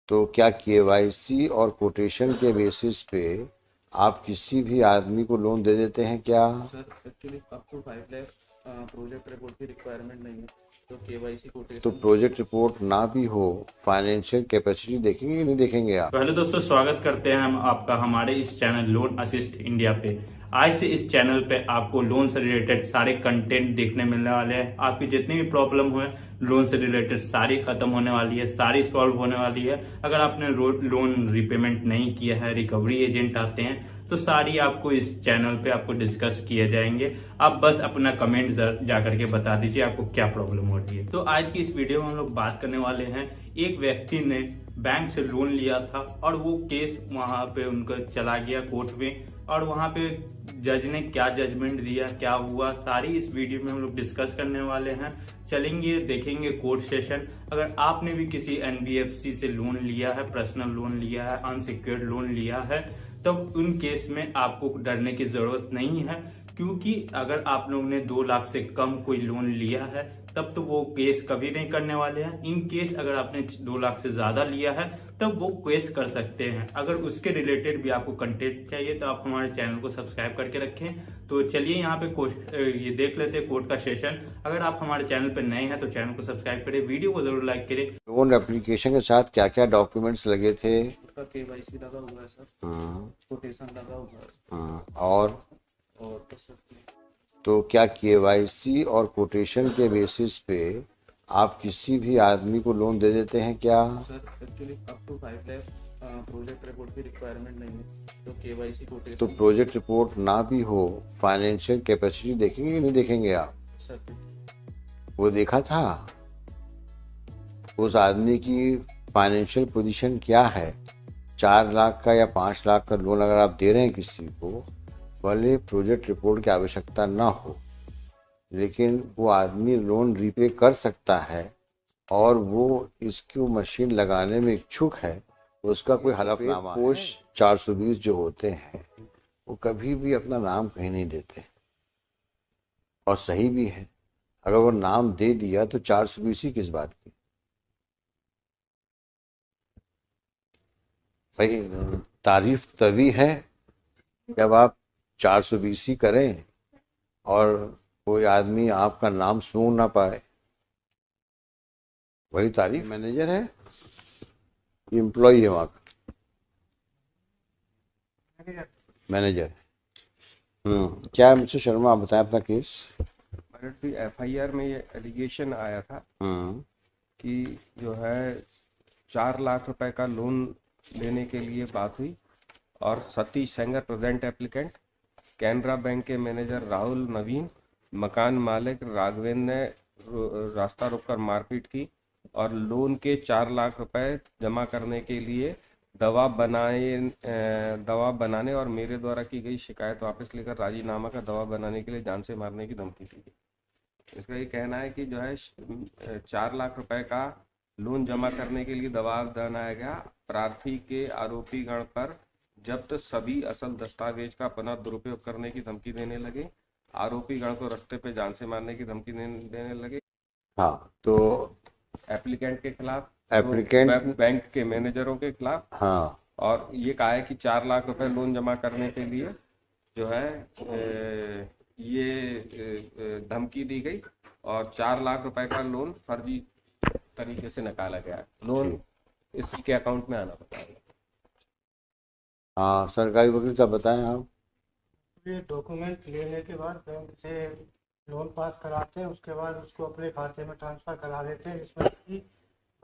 तो क्या केवाईसी और कोटेशन के बेसिस पे आप किसी भी आदमी को लोन दे देते हैं क्या? Sir actually up to 5 lakh project report की रिक्वायरमेंट नहीं है, तो केवाईसी तो कोटेशन। प्रोजेक्ट रिपोर्ट ना भी हो, फाइनेंशियल कैपेसिटी देखेंगे कि नहीं देखेंगे आप? तो हेलो दोस्तों, स्वागत करते हैं हम आपका हमारे इस चैनल लोन असिस्ट इंडिया पे। आज से इस चैनल पे आपको लोन से रिलेटेड सारे कंटेंट देखने मिलने वाले हैं। आपकी जितनी भी प्रॉब्लम हुए लोन से रिलेटेड सारी खत्म होने वाली है, सारी सॉल्व होने वाली है। अगर आपने लोन रिपेमेंट नहीं किया है, रिकवरी एजेंट आते हैं, तो सारी आपको इस चैनल पे आपको डिस्कस किए जाएंगे। आप बस अपना कमेंट जा करके बता दीजिए आपको क्या प्रॉब्लम हो रही है। तो आज की इस वीडियो में हम लोग बात करने वाले हैं, एक व्यक्ति ने बैंक से लोन लिया था और वो केस वहां पे उनका चला गया कोर्ट में, और वहां पे जज ने क्या जजमेंट दिया, क्या हुआ, सारी इस वीडियो में हम लोग डिस्कस करने वाले हैं। चलेंगे, देखेंगे कोर्ट सेशन। अगर आपने भी किसी एनबीएफसी से लोन लिया है, पर्सनल लोन लिया है, अनसिक्योर्ड लोन लिया है, तब उन केस में आपको डरने की जरूरत नहीं है, क्योंकि अगर आप लोगों ने 2 लाख से कम कोई लोन लिया है तब तो वो केस कभी नहीं करने वाले हैं। इन केस अगर आपने 2 लाख से ज्यादा लिया है तब वो केस कर सकते हैं। अगर उसके रिलेटेड भी आपको कंटेंट चाहिए तो आप हमारे चैनल को सब्सक्राइब करके रखें। तो चलिए यहाँ पे ये देख लेते हैं कोर्ट का सेशन। अगर आप हमारे चैनल पर नए हैं तो चैनल को सब्सक्राइब करें, वीडियो को जरूर लाइक करें। लोन एप्लीकेशन के साथ क्या क्या डॉक्यूमेंट्स लगे थे? उसका केवाईसी लगा हुआ है सर, कोटेशन लगा हुआ है और और बस सर। तो क्या केवाईसी और कोटेशन के बेसिस पे आप किसी भी आदमी को लोन दे देते हैं क्या? Sir actually up to 5 lakh project report की रिक्वायरमेंट नहीं है, तो केवाईसी तो कोटेशन। प्रोजेक्ट रिपोर्ट ना भी हो, फाइनेंशियल कैपेसिटी देखेंगे कि नहीं देखेंगे आप? सर वो देखा था उस आदमी की फाइनेंशियल पोजीशन क्या है। 4 लाख का या 5 लाख का लोन अगर आप दे रहे हैं किसी को, भले प्रोजेक्ट रिपोर्ट की आवश्यकता ना हो, लेकिन वो आदमी लोन रीपे कर सकता है और वो इसको मशीन लगाने में इच्छुक है, उसका कोई हलफनामा है। पोस्ट 420 जो होते हैं वो कभी भी अपना नाम कहीं नहीं देते, और सही भी है। अगर वो नाम दे दिया तो 420 ही किस बात की? भाई, तारीफ तभी है जब आप 420 ही करें और कोई आदमी आपका नाम सुन ना पाए, वही तारीफ। मैनेजर है, एम्प्लॉय है वहाँ का? मैनेजर। क्या है मिस्टर शर्मा, आप बताएं अपना केस। एफआईआर में ये एलिगेशन आया था हम्म कि जो है 4 लाख रुपए का लोन लेने के लिए बात हुई, और Satish Sengar present applicant, Canara bank के मैनेजर राहुल नवीन, मकान मालिक राघवेंद्र ने रास्ता रोककर मारपीट की और लोन के 4 लाख रुपए जमा करने के लिए दवा बनाने और मेरे द्वारा की गई शिकायत वापस लेकर राजीनामा का दवा बनाने के लिए जान से मारने की धमकी दी गई। इसका ये कहना है कि जो है 4 लाख रुपए का लोन जमा करने के लिए दबाव बनाया गया। प्रार्थी के आरोपी गण पर जब्त सभी असल दस्तावेज का पुनः दुरुपयोग करने की धमकी देने लगे। आरोपी गण को रास्ते पे जान से मारने की धमकी देने लगे। हाँ, तो एप्लीकेंट के खिलाफ, एप्लीकेंट, बैंक के मैनेजरों के खिलाफ। हाँ, और ये कहा है कि 4 लाख रुपए लोन जमा करने के लिए जो है ये धमकी दी गई और 4 लाख रुपए का लोन फर्जी तरीके से निकाला गया है। लोन इसी के अकाउंट में आना बताया। हाँ, सरकारी वकील साहब बताएं आप। ये डॉक्यूमेंट लेने के बाद बैंक से लोन पास कराते हैं, उसके बाद उसको अपने खाते में ट्रांसफर करा देते हैं, जिसमें कि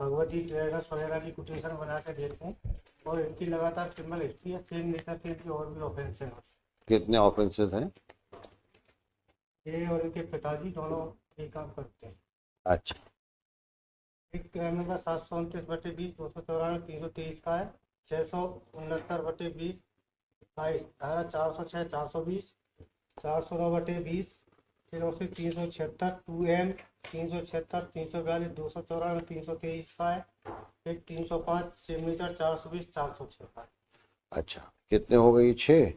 भगवती ट्रेडर्स वगैरह की कोटेशन बना के देते हैं, और इनकी लगातार क्रिमिनल हिस्ट्री है, सेम नेचर के इनकी और भी ऑफेंस हैं। कितने ऑफेंसेस हैं? ये और इनके पिताजी दोनों ये काम करते हैं। अच्छा। एक क्राइम नंबर 729/20, 294, 323 का है, 669/20, धारा 406, 420, 409/20, फिर उससे 376, 2M, 376, 342, 294, 323 का है, फिर 305, सिग्नेचर 420, 406 का है। अच्छा, कितने हो गए? 6?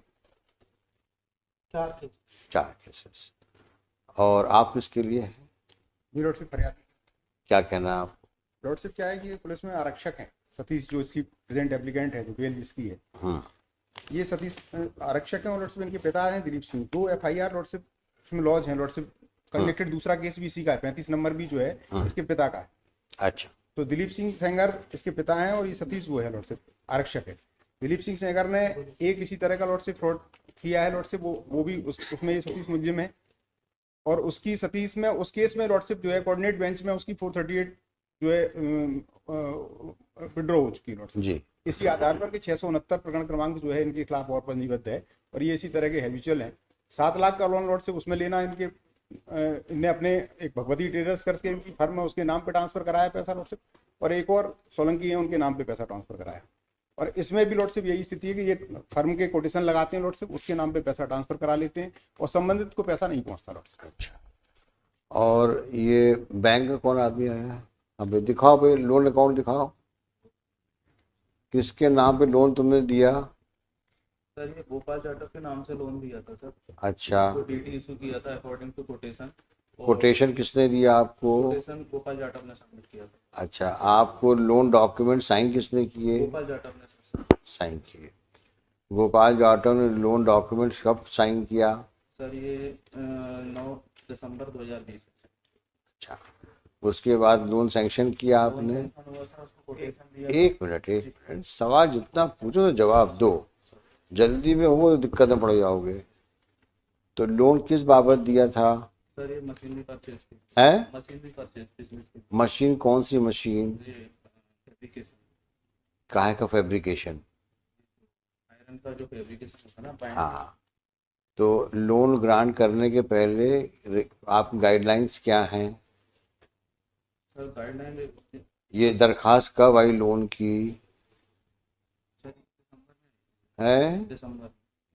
4 केस। 4 केसेस। और आप किसके लिए हैं? जी लॉर्डशिप, फरियाद। क्या कहना है आप? लॉर्डशिप क्या है कि पुलिस में आरक्षक हैं, सतीश जो इसकी प्रेजेंट एप्लीकेंट है, जो बेल जिसकी है, ये सतीश आरक्षक हैं और लॉर्डशिप इनके पिता हैं दिलीप सिंह। 2 FIR लॉर्डशिप इसमें लॉज हैं, लॉर्डशिप कनेक्टेड। दूसरा केस भी इसी का है, 35 नंबर भी जो है इसके पिता का है। अच्छा, तो दिलीप सिंह सेंगर इसके पिता हैं और ये सतीश वो है लॉर्डशिप आरक्षक है। दिलीप सिंह सेंगर ने एक इसी तरह का लॉर्डशिप फ्रॉड किया है लॉर्डशिप, वो भी उसमें ये सतीश मुलजिम है। और उसकी सतीश में उस केस में लॉर्डशिप जो है कोऑर्डिनेट बेंच में उसकी 438 जो है विड्रॉ हो चुकी है लॉर्डशिप जी। इसी आधार पर कि 669 प्रकरण क्रमांक जो है इनके खिलाफ और पंजीबद्ध है और ये इसी तरह के हैबिचुअल हैं। 7 लाख का लोन लॉर्डशिप उसमें लेना इनके इनने अपने एक भगवती ट्रेडर्स करके इनकी फर्म है उसके नाम पे ट्रांसफर कराया पैसा लॉर्डशिप, और एक और सोलंकी है उनके नाम पे पैसा ट्रांसफर कराया। और इसमें भी लॉर्डशिप यही स्थिति है कि ये फर्म के कोटेशन लगाते हैं लॉर्डशिप, उसके नाम पे पैसा ट्रांसफर करा लेते हैं और संबंधित को पैसा नहीं पहुंचता लॉर्डशिप। अच्छा, और ये बैंक का कौन आदमी आया है? अबे दिखाओ भाई, लोन अकाउंट दिखाओ, किसके नाम पे लोन तुमने दिया? सर ये गोपाल जाटव के नाम से लोन दिया था सर। अच्छा, तो DD इशू किया था अकॉर्डिंग टू कोटेशन। कोटेशन किसने दिया आपको? कोटेशन गोपाल जाटव ने सबमिट किया था। अच्छा, आपको लोन डॉक्यूमेंट साइन किसने किए? गोपाल जाटव ने सर साइन किए। गोपाल जाटव ने लोन डॉक्यूमेंट कब साइन किया? सर ये 9 दिसंबर 2020। अच्छा, उसके बाद लोन सैंक्शन किया आपने? हुआ सर, उसको कोटेशन दिया। एक मिनट, सवाल जितना पूछो तो जवाब दो, जल्दी में हो तो दिक्कत में पड़ जाओगे। तो लोन किस बाबत दिया था? सर ये मशीनरी परचेज थी। है? मशीनरी परचेज बिजनेस की। मशीन कौन सी मशीन? ये फैब्रिकेशन, काहे का फैब्रिकेशन? आयरन का जो फैब्रिकेशन होता है ना, बाइंड। हाँ, तो लोन ग्रांट करने के पहले आप गाइडलाइंस क्या हैं? सर गाइडलाइन ये दरखास्त कब आई लोन की? है?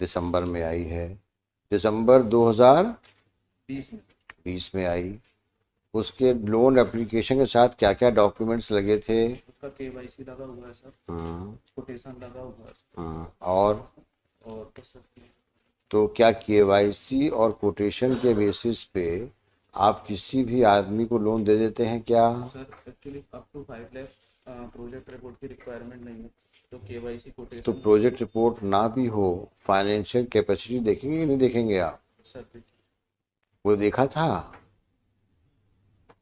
दिसंबर में आई है। दिसंबर 2020 में आई। उसके लोन एप्लीकेशन के साथ क्या क्या डॉक्यूमेंट्स लगे थे? उसका KYC लगा हुआ है सर, कोटेशन लगा हुआ है और बस सर। तो क्या KYC और कोटेशन के बेसिस पे आप किसी भी आदमी को लोन दे देते हैं क्या? Sir actually up to 5 lakh project report की रिक्वायरमेंट नहीं है, तो KYC तो कोटेशन। प्रोजेक्ट रिपोर्ट ना भी हो, फाइनेंशियल कैपेसिटी देखेंगे या नहीं देखेंगे आप? सर वो देखा था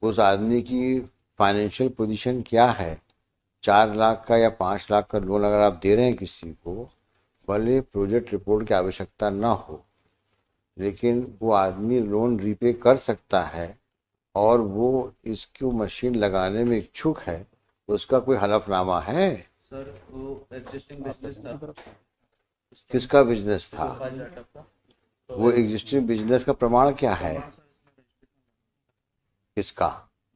उस आदमी की फाइनेंशियल पोजीशन क्या है? 4 लाख का या 5 लाख का लोन अगर आप दे रहे हैं किसी को, भले प्रोजेक्ट रिपोर्ट की आवश्यकता ना हो, लेकिन वो आदमी लोन रीपे कर सकता है और वो इसको मशीन लगाने में इच्छुक है, उसका कोई हलफनामा है? सर वो एग्जिस्टिंग बिजनेस था। किसका बिजनेस था? गोपाल जाटव का। वो एग्जिस्टिंग बिजनेस का प्रमाण क्या है? किसका?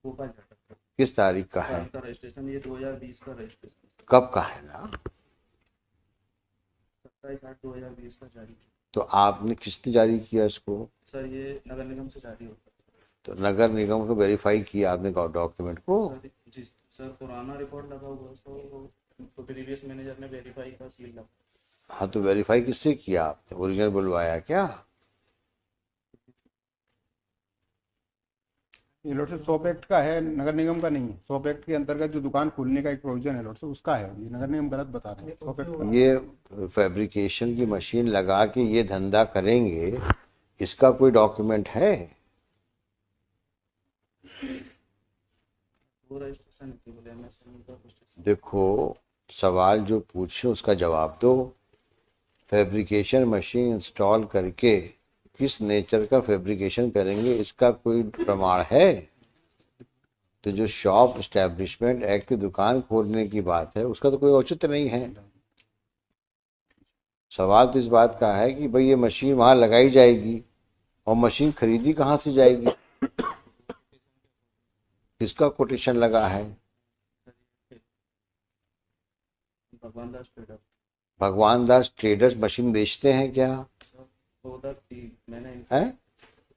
गोपाल जाटव का। किस तारीख का है? उसका रजिस्ट्रेशन ये 2020 का रजिस्ट्रेशन। कब का है ना? 27/8/2020 का जारी किया। तो आपने किसने जारी किया इसको? सर ये नगर निगम से जारी होता है। तो नगर निगम को वेरीफाई किया आपने डॉक्यूमेंट को? सर जी सर, पुराना रिकॉर्ड लगा हुआ है, तो प्रीवियस मैनेजर ने वेरीफाई का सील लगा। हाँ, तो वेरीफाई किससे किया आपने? ओरिजिनल बुलवाया क्या? ये लॉर्डशिप सॉप एक्ट का है, नगर निगम का नहीं है। सॉप एक्ट के अंतर्गत जो दुकान खोलने का एक प्रोविजन है लॉर्डशिप, उसका है। ये नगर निगम गलत बता रहे हैं, सॉप एक्ट का। ये फैब्रिकेशन की मशीन लगा के ये धंधा करेंगे, इसका कोई डॉक्यूमेंट है? वो रजिस्ट्रेशन केवल MSME का रजिस्ट्रेशन। देखो, सवाल जो पूछे उसका जवाब दो। फैब्रिकेशन मशीन इंस्टॉल करके किस नेचर का फैब्रिकेशन करेंगे, इसका कोई प्रमाण है? तो जो शॉप एस्टेब्लिशमेंट एक्ट की दुकान खोलने की बात है, उसका तो कोई औचित्य नहीं है। सवाल तो इस बात का है कि भाई ये मशीन वहाँ लगाई जाएगी और मशीन खरीदी कहाँ से जाएगी? किसका कोटेशन लगा है? भगवान दास ट्रेडर। भगवान दास ट्रेडर्स मशीन बेचते हैं क्या? तो उधर थी, मैंने है?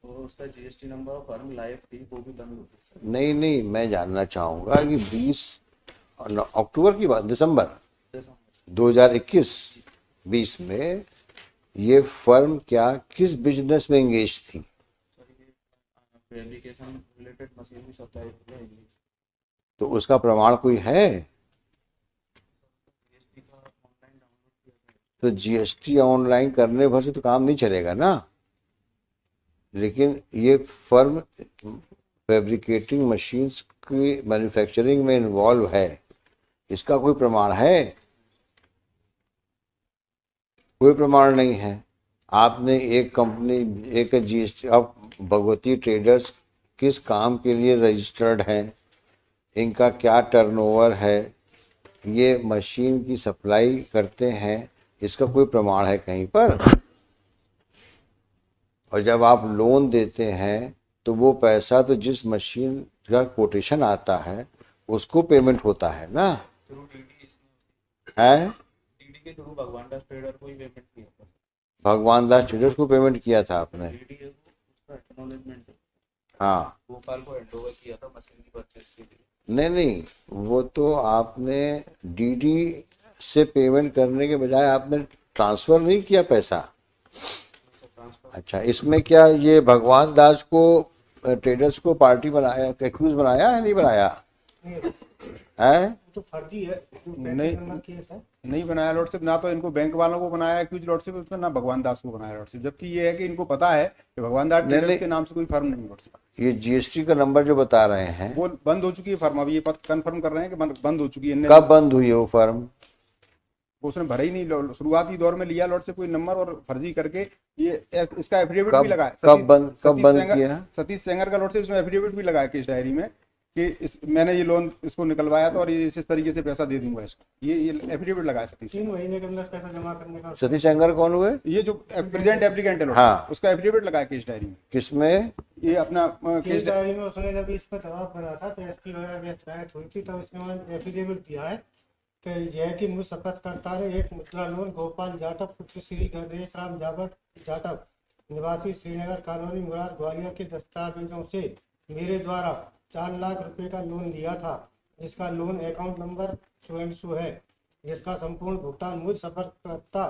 वो उसका GST नंबर और फर्म लाइव थी, वो भी बंद हो गई। नहीं, मैं जानना चाहूँगा कि 20 अक्टूबर की बात, दिसंबर 2021-20 में ये फर्म क्या किस बिजनेस में एंगेज थी? Fabrication related machinery supply. तो उसका प्रमाण कोई है? तो जीएसटी ऑनलाइन करने भर से तो काम नहीं चलेगा ना। लेकिन ये फर्म फैब्रिकेटिंग मशीन्स की मैन्युफैक्चरिंग में इन्वॉल्व है, इसका कोई प्रमाण है? कोई प्रमाण नहीं है। आपने एक कंपनी, एक जीएसटी, अब भगवती ट्रेडर्स किस काम के लिए रजिस्टर्ड है, इनका क्या टर्नओवर है, ये मशीन की सप्लाई करते हैं, इसका कोई प्रमाण है कहीं पर? और जब आप लोन देते हैं तो वो पैसा तो जिस मशीन का कोटेशन आता है उसको पेमेंट होता है ना, थ्रू डीडी है? डीडी के थ्रू भगवान दास ट्रेडर को ही पेमेंट किया था। भगवान दास ट्रेडर्स को पेमेंट किया था आपने? डीडी है उसका एक्नॉलेजमेंट है। हाँ, गोपाल को हैंडओवर किया था मशीन की परचेज के लिए। नहीं, वो तो आपने डीडी से पेमेंट करने के बजाय आपने ट्रांसफ़र नहीं किया पैसा। अच्छा, इसमें क्या ये भगवान दास को ट्रेडर्स को पार्टी बनाया, एक्यूज बनाया है, नहीं बनाया है? तो फर्जी है जो नहीं। 35 नंबर केस है। नहीं बनाया लॉर्डशिप, ना तो इनको बैंक वालों को बनाया एक्यूज लॉर्डशिप उसमें, ना भगवान दास को बनाया लॉर्डशिप। जबकि ये है कि इनको पता है कि भगवान दास ट्रेडर्स के नाम से कोई फर्म नहीं लॉर्डशिप। ये जीएसटी का नंबर जो बता रहे हैं वो बंद हो चुकी है फर्म, अभी ये कंफर्म कर रहे हैं कि बंद हो चुकी है। इनने कब बंद हुई है वो फर्म? उसने भरा ही नहीं, शुरुआती दौर में लिया लॉर्डशिप कोई नंबर और फर्जी करके ये इसका एफिडेविट भी लगाया। कब बंद किया? सतीश सेंगर का लॉर्डशिप इसमें एफिडेविट भी लगाया केस डायरी में कि मैंने ये लोन इसको निकलवाया था और ये इस तरीके से पैसा दे दूंगा इसको। ये एफिडेविट लगाया सतीश 3 महीने के अंदर पैसा जमा करने का। सतीश सेंगर कौन हुए? ये जो प्रेजेंट एप्लीकेंट है हाँ। उसका एफिडेविट लगाया केस डायरी में। किसमें? ये अपना केस डायरी में उसने जब इस पर दबाव बना था तो एसपी वगैरह की शिकायत हुई थी, तब इसने एफिडेविट दिया है कि यह कि मुझ शपथ करता है एक मुद्रा लोन गोपाल जाटव पुत्र श्री गणेश राम जाटव निवासी श्रीनगर कॉलोनी मुराद ग्वालियर के दस्तावेजों से मेरे द्वारा 4 लाख रुपए का लोन लिया था, जिसका लोन अकाउंट नंबर सो है, जिसका संपूर्ण भुगतान मुझ शपथकर्ता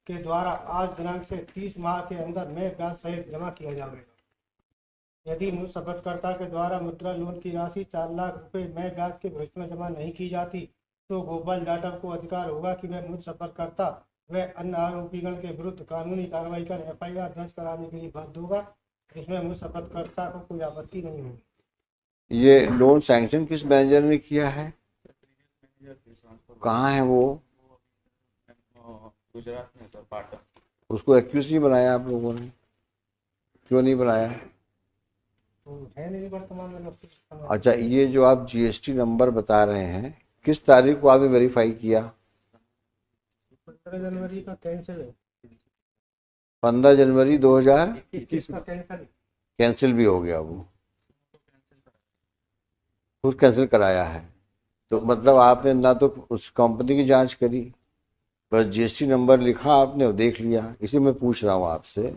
के द्वारा आज दिनांक से 30 माह के अंदर मैं ब्याज सहित जमा किया जाएगा। यदि मुझ शपथकर्ता के द्वारा मुद्रा लोन की राशि 4 लाख रुपए मैं ब्याज के भविष्य में जमा नहीं की जाती तो गोपाल जाटव को अधिकार होगा कि वह मुझ शपथकर्ता व अन्य आरोपीगण के विरुद्ध कानूनी कार्रवाई कर एफआईआर दर्ज कराने के लिए बाध्य होगा, जिसमें मुझ शपथकर्ता को कोई आपत्ति नहीं होगी। ये लोन सैंक्शन किस मैनेजर ने किया है? कहाँ है वो? गुजरात में सर, पाटन। उसको एक्यूज नहीं बनाया आप लोगों ने? क्यों नहीं बनाया? तो है नहीं वर्तमान में लोग। अच्छा, ये जो आप जीएसटी नंबर बता रहे हैं किस तारीख को आपने वेरीफाई किया? 15 जनवरी का कैंसिल है। 15 जनवरी 2021 का कैंसिल। कैंसिल भी हो गया, वो खुद कैंसिल कराया है। तो मतलब आपने ना तो उस कंपनी की जांच करी, बस जीएसटी नंबर लिखा आपने और देख लिया। इसी में पूछ रहा हूँ आपसे,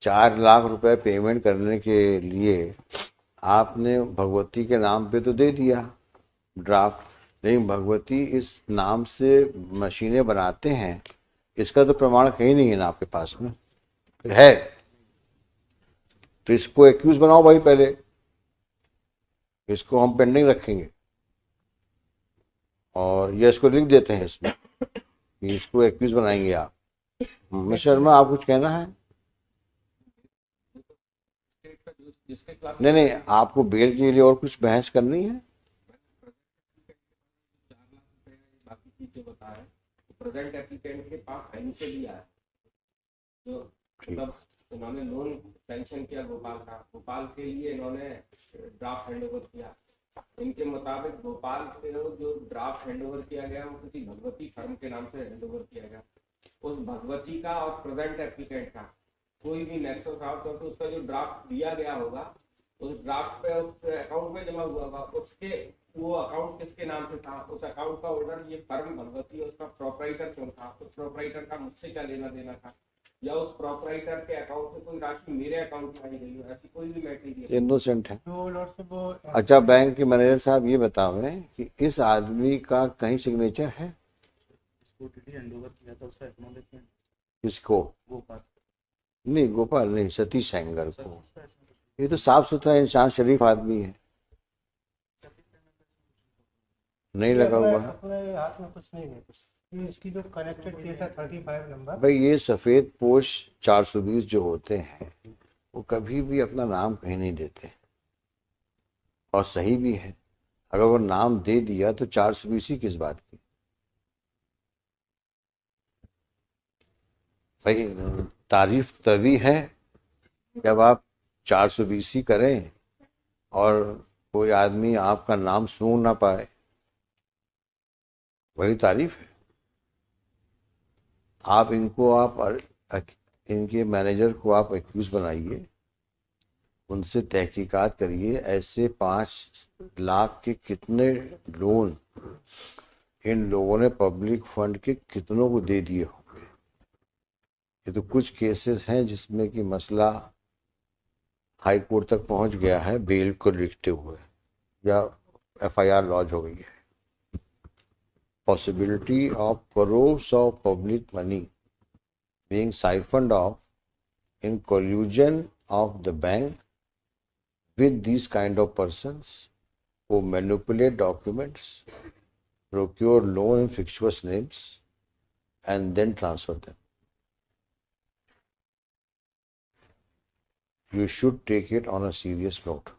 4 लाख रुपए पेमेंट करने के लिए आपने भगवती के नाम पे तो दे दिया ड्राफ्ट, लेकिन भगवती इस नाम से मशीनें बनाते हैं, इसका तो प्रमाण कहीं नहीं है ना आपके पास में है? तो इसको एक्यूज बनाओ भाई, पहले इसको हम पेंडिंग रखेंगे और ये इसको लिख देते हैं इसमें कि इसको एक्यूज बनाएंगे आप। मिस्टर शर्मा, आप कुछ कहना है? नहीं, आपको बेल के लिए और कुछ बहस करनी है? प्रेजेंट एप्लीकेंट के पास पहले से भी आया, तो मतलब इन्होंने लोन सैंक्शन किया गोपाल के लिए इन्होंने ड्राफ्ट हैंडओवर किया। इनके मुताबिक गोपाल के जो ड्राफ्ट हैंडओवर किया गया वो किसी भगवती फर्म के नाम से हैंडओवर किया गया। उस भगवती का और प्रेजेंट एप्लीकेंट का कोई भी नेक्सस था, क्योंकि उसका जो ड्राफ्ट दिया गया होगा उस ड्राफ्ट पे उस अकाउंट में जमा हुआ होगा, उसके वो अकाउंट किसके नाम से था, उस अकाउंट का ओनर ये फर्म भगवती है, उसका प्रोपराइटर कौन था, उस प्रोपराइटर का मुझसे क्या लेना देना था, या उस प्रोपराइटर के अकाउंट से कोई राशि मेरे अकाउंट में आई गई हो, ऐसी कोई भी मैटर इनोसेंट है। जो लॉर्ड से वो अच्छा, बैंक के मैनेजर साहब ये बताओ कि इस आदमी का कहीं सिग्नेचर है? इसको डीडी हैंडओवर किया था, उसका एक्नॉलेजमेंट। किसको? गोपाल नहीं, गोपाल नहीं, सतीश सेंगर को। ये तो साफ सुथरा इंसान, शरीफ आदमी है, नहीं लगा हुआ है। अपने हाथ में कुछ नहीं है। ये इसकी जो कनेक्टेड केस है 35 नंबर, भाई ये सफ़ेद पोश 420 जो होते हैं वो कभी भी अपना नाम कहीं नहीं देते, और सही भी है। अगर वो नाम दे दिया तो 420 ही किस बात की। भाई तारीफ तभी है जब आप 420 ही करें और कोई आदमी आपका नाम सुन ना पाए, वही तारीफ है। आप इनके मैनेजर को आप एक्यूज बनाइए, उनसे तहकीकात करिए, ऐसे 5 लाख के कितने लोन इन लोगों ने पब्लिक फंड के कितनों को दे दिए होंगे। ये तो कुछ केसेस हैं जिसमें कि मसला हाई कोर्ट तक पहुंच गया है बेल को लिखते हुए, या FIR लॉन्च हो गई है। Possibility of crores of public money being siphoned off in collusion of the bank with these kind of persons who manipulate documents, procure loan in fictitious names, and then transfer them. You should take it on a serious note.